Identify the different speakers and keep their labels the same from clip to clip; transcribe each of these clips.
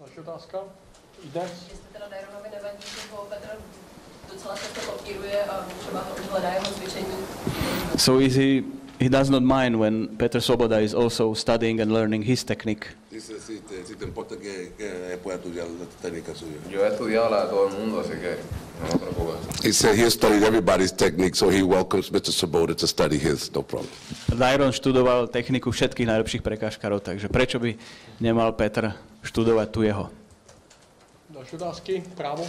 Speaker 1: Další otázka. Jde.
Speaker 2: Jestli teda Daironovi nevadí, že ho Petr docela často kopíruje a třeba hledá jeho cvičení.
Speaker 3: So he does not mind when Petr Svoboda is also studying and learning his technique.
Speaker 4: Dice, si te importa que pueda estudiar la técnica suya.
Speaker 5: Yo he estudiado la de todo el mundo, así que no me preocupes.
Speaker 4: He said he studied everybody's technique, so he welcomes Mr. Svoboda to study his, no problem.
Speaker 3: Dairon študoval techniku všetkých najlepších prekážkarov, takže prečo by nemal Petr študovať tu jeho?
Speaker 1: Další otázky. Právo.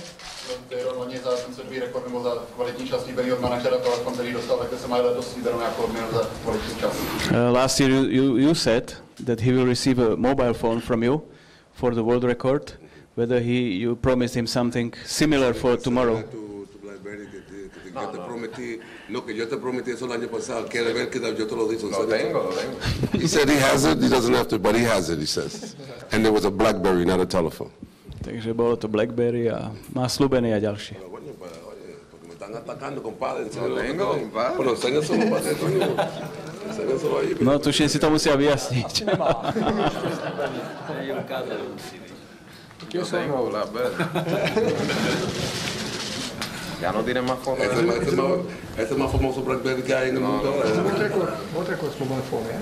Speaker 6: Dairon loni za ten světový rekord nebo za kvalitní čas slíbený od manažera telefon, který dostal, tak se má letos slíbenou jako odměnu za kvalitní čas.
Speaker 3: Last year you said that he will receive a mobile phone from you for the world record. Whether you promised him something similar for tomorrow.
Speaker 4: No, que yo te prometí eso el año pasado. Quiere ver que yo te lo dije.
Speaker 5: Lo tengo.
Speaker 4: He said he has it. He doesn't have to, but he has it. He says, and there was a BlackBerry, not a telephone.
Speaker 3: Takže bolo to BlackBerry a má slúbený a ďalší.
Speaker 4: Me están atacando, compadre.
Speaker 5: Lo tengo, compadre.
Speaker 4: Bueno, enséñaselo, padre. Enséñaselo ahí.
Speaker 3: No, tuším, si to musia vyjasniť.
Speaker 5: Yo tengo BlackBerry. Ya no tienen más fotos.
Speaker 4: Ese es más famoso BlackBerry que hay en el mundo.
Speaker 1: What records mobile phone, yeah?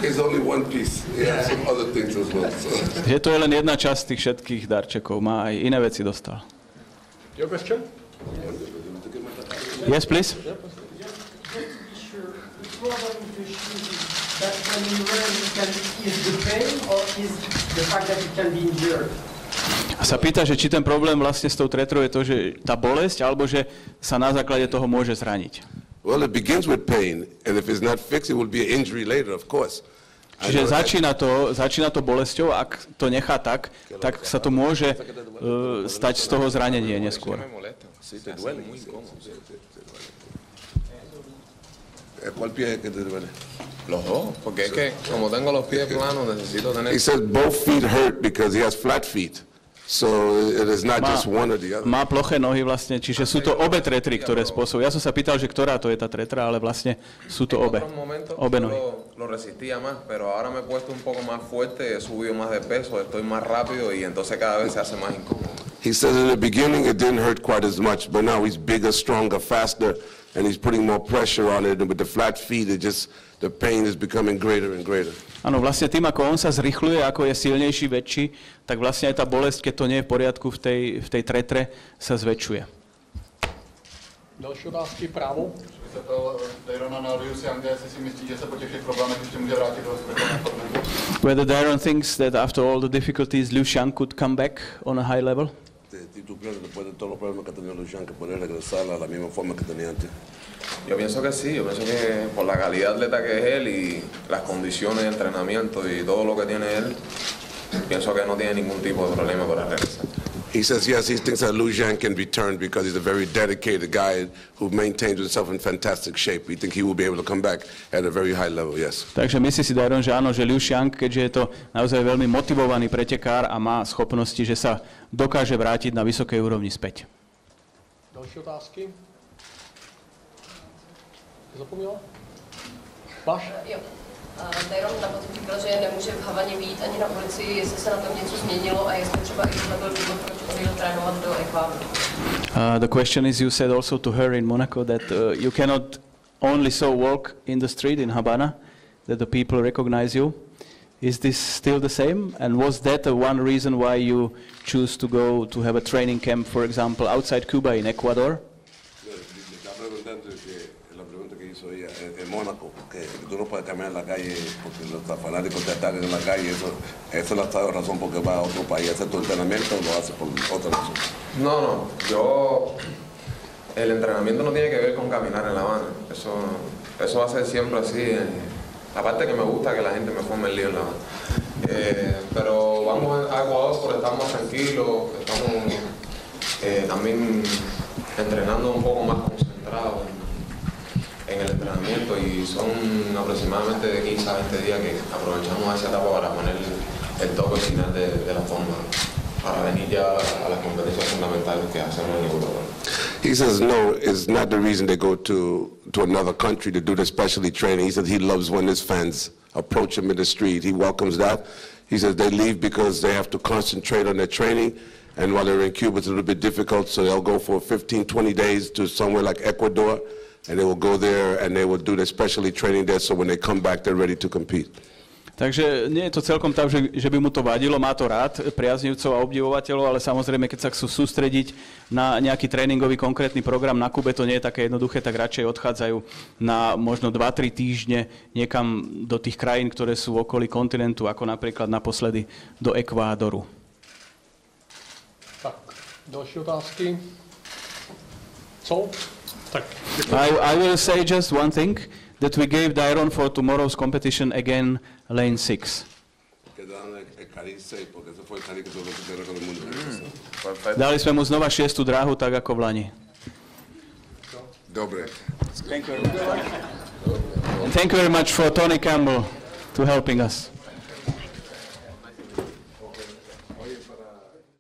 Speaker 4: It's only one piece. He has some other things as well. So.
Speaker 3: Že to je len jedna časť tých všetkých darčekov. Má aj iné veci dostal.
Speaker 1: Your question?
Speaker 3: Yes, please.
Speaker 7: That when you learn, is the pain or is the fact that it can be endured?
Speaker 3: A sa pýta, že či ten problém vlastne s tou tretrou je to, že tá bolesť, alebo že sa na základe toho môže zraniť.
Speaker 4: Well, it begins with pain, and if it's not fixed, it will be an injury later, of course.
Speaker 3: Čiže začína to bolesťou, ak to nechá tak sa to môže stať z toho zranenie neskôr.
Speaker 4: ¿Cuál pie que te duele?
Speaker 5: Los dos, porque es que como tengo los pies planos necesito tener...
Speaker 4: He says both feet hurt because he has flat feet. So it is not just one or the other.
Speaker 3: Má ploché nohy vlastne, čiže sú to obe tretry, ktoré spôsobujú. Ja som sa pýtal, že ktorá to je tá tretra, ale vlastne sú to obe nohy.
Speaker 5: Lo resistía más, pero ahora me he puesto un poco más fuerte, he subido más de peso, estoy más rápido y entonces cada vez se hace más incómodo.
Speaker 4: He says in the beginning it didn't hurt quite as much, but now he's bigger, stronger, faster, and he's putting more pressure on it. And with the flat feet, the pain is becoming greater and greater.
Speaker 3: Áno, vlastne tým, ako on sa zrychľuje, ako je silnejší, väčší, tak vlastne aj tá bolesť, keď to nie je v poriadku v tej tretre, sa zväčšuje.
Speaker 1: Další otázky, právo.
Speaker 6: Se ptal Dairona na Liu Xianga, jestli si myslí, že se po těch problémech ještě může vrátit do světové formy.
Speaker 3: Whether Dairon thinks that after all the difficulties, Liu Xiang could come back on a high level?
Speaker 4: ¿Tú crees que después de todos los problemas que ha tenido Liu Xiang que puede regresar a la misma forma que tenía antes?
Speaker 5: Yo pienso que sí, yo pienso que por la calidad de atleta que es él y las condiciones de entrenamiento y todo lo que tiene él, pienso que no tiene ningún tipo de problema para regresar.
Speaker 4: He says yes, he thinks that Liu Xiang can return because he's a very dedicated guy who maintains himself in fantastic shape. We think he will be able to come back at a very high level, yes.
Speaker 3: Takže myslí si Dairon, že áno, že Liu Xiang, keďže je to naozaj veľmi motivovaný pretekár a má schopnosti, že sa dokáže vrátiť na vysokej úrovni späť.
Speaker 1: Další otázky? Zapomněla? Máš?
Speaker 2: Jo. Dairon na potom říkal, že nemůže v Havaně vyjít ani na ulici, jestli se na tom něco změnilo a jestli třeba i tohle byl důvod, proč odjel trénovat do Ekvádoru.
Speaker 3: The question is, you said also to her in Monaco that you cannot only so walk in the street in Havana, that the people recognize you. Is this still the same? And was that the one reason why you choose to go to have a training camp, for example, outside Cuba in Ecuador?
Speaker 4: La pregunta que hizo ella en Mónaco, que tú no puedes caminar en la calle porque los fanáticos te atacan en la calle, eso es la razón por qué va a otro país a hacer tu entrenamiento o lo hace por otra razón.
Speaker 5: No, el entrenamiento no tiene que ver con caminar en La Habana, eso va a ser siempre así, aparte que me gusta que la gente me forme el lío en La Habana, pero vamos a Ecuador por estar más tranquilos, estamos también entrenando un poco más concentrados en el entrenamiento y son aproximadamente de 15 a 20 días que aprovechamos esa etapa para poner el toque final de la forma para venir ya a las competencias fundamentales que hacemos en Europa.
Speaker 4: He says no, it's not the reason they go to another country to do the specialty training. He says he loves when his fans approach him in the street. He welcomes that. He says they leave because they have to concentrate on their training, and while they're in Cuba, it's a little bit difficult, so they'll go for 15, 20 days to somewhere like Ecuador, and they will go there and they will do their specialty training there, so when they come back, they're ready to compete.
Speaker 3: Takže nie je to celkom tak, že by mu to vadilo, má to rád, priaznivcov a obdivovateľov, ale samozrejme, keď sa chcú sústrediť na nejaký tréningový konkrétny program na Kube, to nie je také jednoduché, tak radšej odchádzajú na možno 2-3 týždne niekam do tých krajín, ktoré sú v okolí kontinentu, ako napríklad naposledy do Ekvádoru.
Speaker 1: Tak, další otázky? Co? Tak,
Speaker 3: I will say just one thing, that we gave Dairon for tomorrow's competition again lane 6. Dali sme mu znova 6. dráhu, tak ako v lani.
Speaker 4: Dobre.
Speaker 3: And thank you very much for Tony Campbell to helping us.